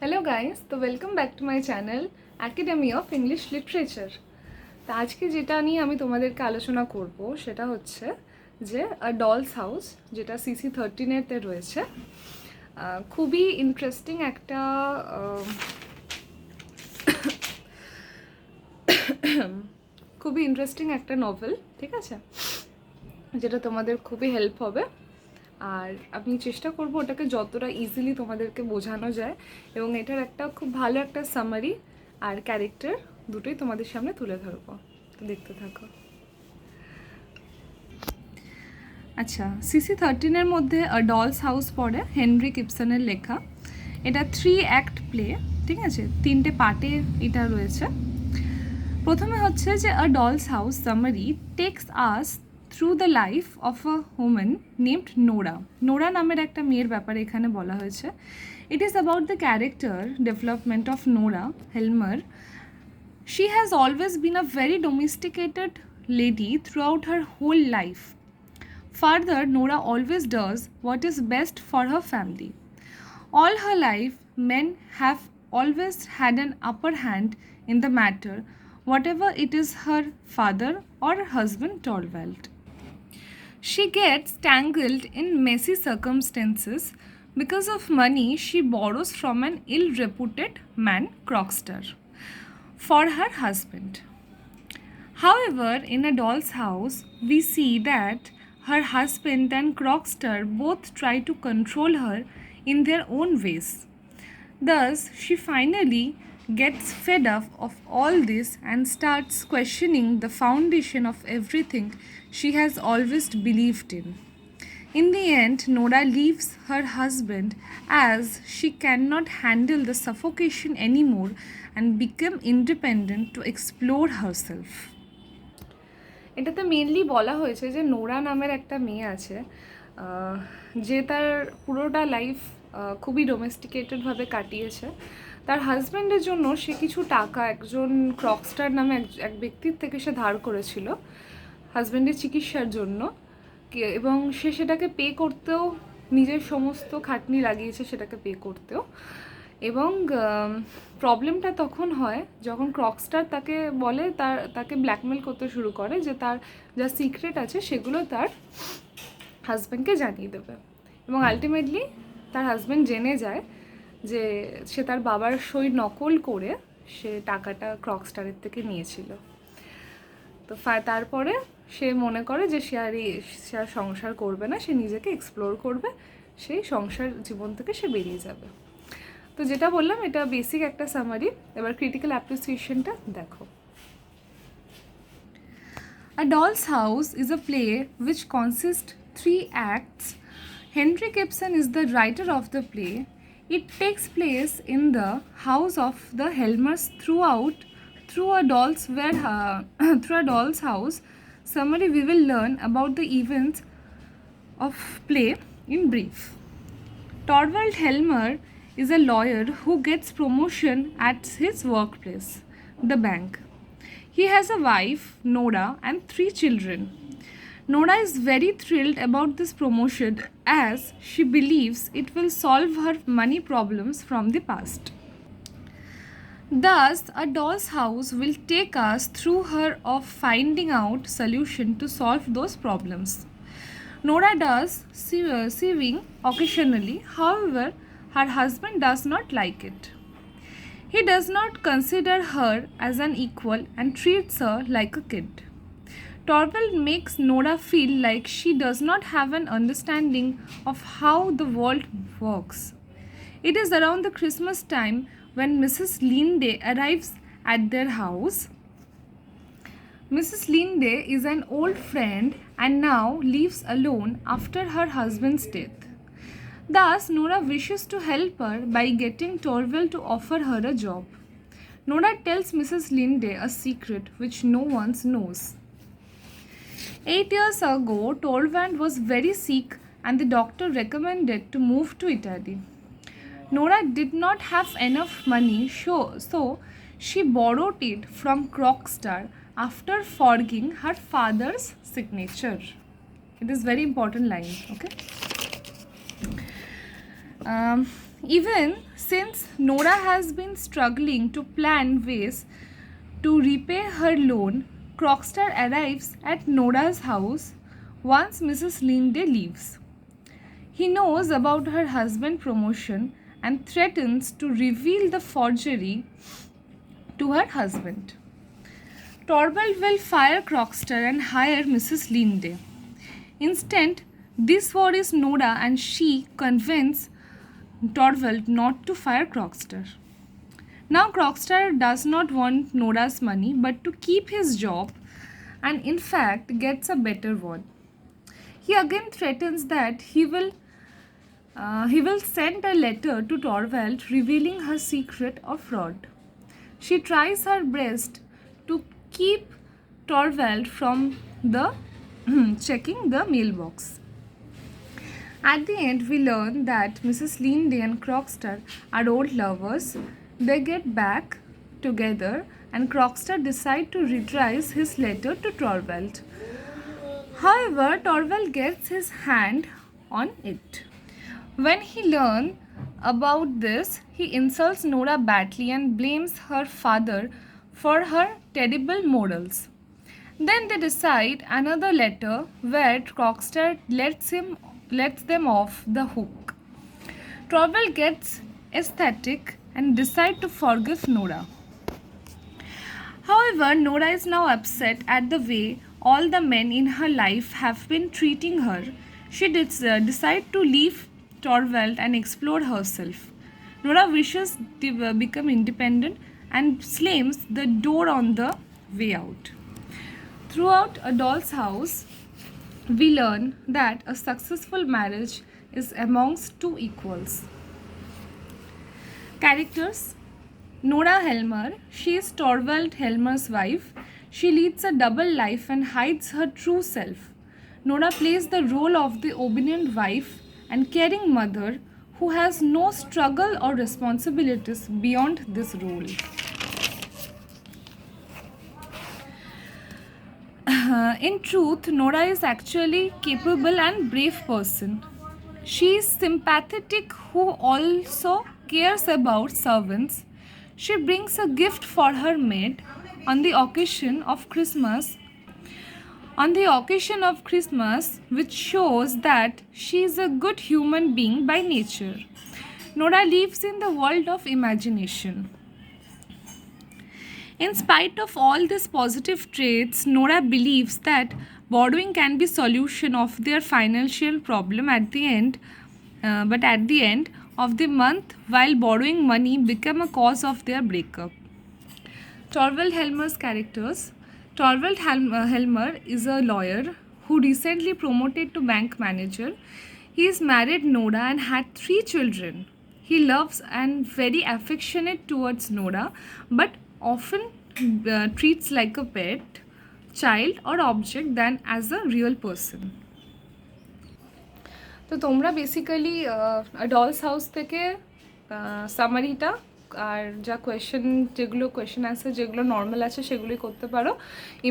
Hello guys, তো welcome back to my channel academy of English literature. তো আজকে যেটা নিয়ে আমি তোমাদেরকে আলোচনা করব সেটা হচ্ছে যে ডলস হাউস, যেটা CC13-এতে রয়েছে। খুবই ইন্টারেস্টিং একটা নভেল, ঠিক আছে, যেটা তোমাদের খুবই হেল্প হবে। আর আমি চেষ্টা করব ওটাকে যতটা ইজিলি তোমাদেরকে বোঝানো যায়, এবং এটার একটা খুব ভালো একটা সামারি আর ক্যারেক্টার দুটোই তোমাদের সামনে তুলে ধরবো। তো দেখতে থাকো। আচ্ছা, CC13-এর মধ্যে ডলস হাউস পড়ে, হেনরিক ইবসনের লেখা। এটা 3 অ্যাক্ট প্লে, ঠিক আছে, 3টে পার্টে এটা রয়েছে। প্রথমে হচ্ছে যে Doll's House summary takes us through the life of a woman named Nora নামের একটা মেয়ের ব্যাপারে এখানে বলা হয়েছে। It is about the character development of Nora Helmer. She has always been a very domesticated lady throughout her whole life. Further, Nora always does what is best for her family. All her life, men have always had an upper hand in the matter, whatever it is her father or her husband Torvald. She gets tangled in messy circumstances because of money she borrows from an ill-reputed man, Crockster, for her husband. However, in a doll's house, we see that her husband and Crockster both try to control her in their own ways. Thus, she finally gets fed up of all this and starts questioning the foundation of everything she has always believed in. In the end, Nora leaves her husband as she cannot handle the suffocation anymore and become independent to explore herself. এটাতে mainly বলা হয়েছে যে Nora নামের একটা মেয়ে আছে, যে তার পুরোটা লাইফ খুবই ডোমেস্টিকেটেডভাবে কাটিয়েছে। তার হাজব্যান্ডের জন্য সে কিছু টাকা একজন ক্রকস্টার নামে এক ব্যক্তির থেকে সে ধার করেছিল হাজব্যান্ডের চিকিৎসার জন্য, এবং সে সেটাকে পে করতেও, নিজের সমস্ত খাটনি লাগিয়েছে সেটাকে পে করতেও। এবং প্রবলেমটা তখন হয় যখন ক্রকস্টার তাকে বলে, তাকে ব্ল্যাকমেল করতে শুরু করে যে তার যা সিক্রেট আছে সেগুলো তার হাজব্যান্ডকে জানিয়ে দেবে। এবং আলটিমেটলি তার হাজব্যান্ড জেনে যায় যে সে তার বাবার সই নকল করে সে টাকাটা ক্রকস্টারের থেকে নিয়েছিল। তো তারপরে সে মনে করে যে সে আর সংসার করবে না, সে নিজেকে এক্সপ্লোর করবে, সেই সংসার জীবন থেকে সে বেরিয়ে যাবে। তো যেটা বললাম এটা বেসিক একটা সামারি। এবার ক্রিটিক্যাল অ্যাপ্রিসিয়েশনটা দেখো। A Doll's House is a play which consists 3 acts. Henrik Ibsen is the writer of the play. It takes place in the house of the Helmers through a doll's house. Summary: we will learn about the events of play in brief. Torvald Helmer is a lawyer who gets promotion at his workplace, the bank. He has a wife, Nora, and 3 children. Nora is very thrilled about this promotion as she believes it will solve her money problems from the past. Thus, a doll's house will take us through her of finding out solution to solve those problems. Nora does sewing occasionally, however, her husband does not like it. He does not consider her as an equal and treats her like a kid. Torvald makes Nora feel like she does not have an understanding of how the world works. It is around the Christmas time when Mrs. Linde arrives at their house. Mrs. Linde is an old friend and now lives alone after her husband's death. Thus, Nora wishes to help her by getting Torvald to offer her a job. Nora tells Mrs. Linde a secret which no one knows. 8 years ago, Torvald was very sick and the doctor recommended to move to Italy. Nora did not have enough money, so she borrowed it from Crockstar after forging her father's signature. It is very important line, okay? Even since Nora has been struggling to plan ways to repay her loan, Crockstar arrives at Nora's house once Mrs. Linde leaves. He knows about her husband's promotion and threatens to reveal the forgery to her husband. Torvald will fire Crockstar and hire Mrs. Linde. Instead, this worries Nora and she convinces Torvald not to fire Crockstar. Now Crockstar does not want Nora's money but to keep his job, and in fact gets a better one. He again threatens that he will send a letter to Torvald revealing her secret of fraud. She tries her best to keep Torvald from the checking the mailbox. At the end, we learn that Mrs. Linde and Crockstar are old lovers. They get back together and Crockstar decides to redress his letter to Torvald. However, Torvald gets his hand on it. When he learns about this, he insults Nora badly and blames her father for her terrible morals. Then they decide another letter where Crockstar lets them off the hook. Torvald gets ecstatic and decides to forgive Nora. However, Nora is now upset at the way all the men in her life have been treating her. She decides to leave Torvald and explore herself. Nora wishes to become independent and slams the door on the way out. Throughout A Doll's House, we learn that a successful marriage is amongst two equals. Characters: Nora Helmer, she is Torvald Helmer's wife. She leads a double life and hides her true self. Nora plays the role of the obedient wife and caring mother who has no struggle or responsibilities beyond this role. In truth, Nora is actually capable and brave person. She is sympathetic who also cares about servants. She brings a gift for her maid on the occasion of Christmas. Which shows that she is a good human being by nature. Nora lives in the world of imagination. In spite of all these positive traits, Nora believes that borrowing can be solution of their financial problem at the end of the month, while borrowing money become a cause of their breakup. Torvald Helmer's characters. Torvald Helmer is a lawyer who recently promoted to bank manager. He is married Nora and had 3 children. He loves and very affectionate towards Nora, but often treats like a pet, child or object than as a real person. তো তোমরা basically dolls house থেকে সামারিটা আর যা যেগুলো question answer যেগুলো normal আছে সেগুলোই করতে পারো।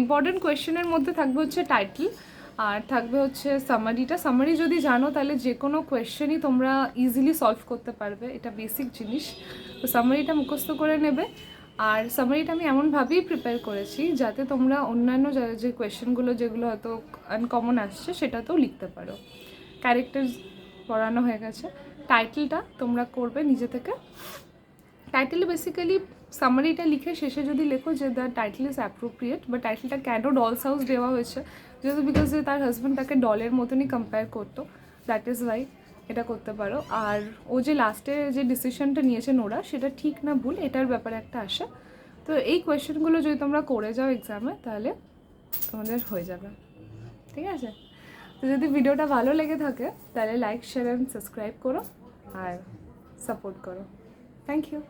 ইম্পর্টেন্ট কোয়েশ্চেনের মধ্যে থাকবে হচ্ছে টাইটেল আর থাকবে হচ্ছে সামারিটা। সামারি যদি জানো তাহলে যে কোনো কোয়েশ্চেনই তোমরা ইজিলি সলভ করতে পারবে, এটা বেসিক জিনিস। তো সামারিটা মুখস্থ করে নেবে। আর সামারিটা আমি এমনভাবেই প্রিপেয়ার করেছি যাতে তোমরা অন্যান্য যে কোয়েশ্চেনগুলো যেগুলো হয়তো আনকমন আসছে সেটাতেও লিখতে পারো। ক্যারেক্টার পড়ানো হয়ে গেছে। টাইটেলটা তোমরা করবে নিজে থেকে। টাইটেলে বেসিক্যালি সামারিটা লিখে শেষে যদি লেখো যে দ্য টাইটেল ইজ অ্যাপ্রোপ্রিয়েট, বা টাইটেলটা কেন ডলস হাউস দেওয়া হয়েছে, যেহেতু বিকজ যে তার হাজব্যান্ড তাকে ডলের মতনই কম্পেয়ার করতো, দ্যাট ইজ ওয়াই এটা করতে পারো। আর ও যে লাস্টে যে ডিসিশনটা নিয়েছে নোরা, সেটা ঠিক না ভুল এটার ব্যাপারে একটা আসে। তো এই কোয়েশ্চেনগুলো যদি তোমরা করে যাও এক্সামে তাহলে তোমাদের হয়ে যাবে, ঠিক আছে? তো যদি ভিডিওটা ভালো লেগে থাকে তাহলে লাইক, শেয়ার অ্যান্ড সাবস্ক্রাইব করো আর সাপোর্ট করো। Thank you.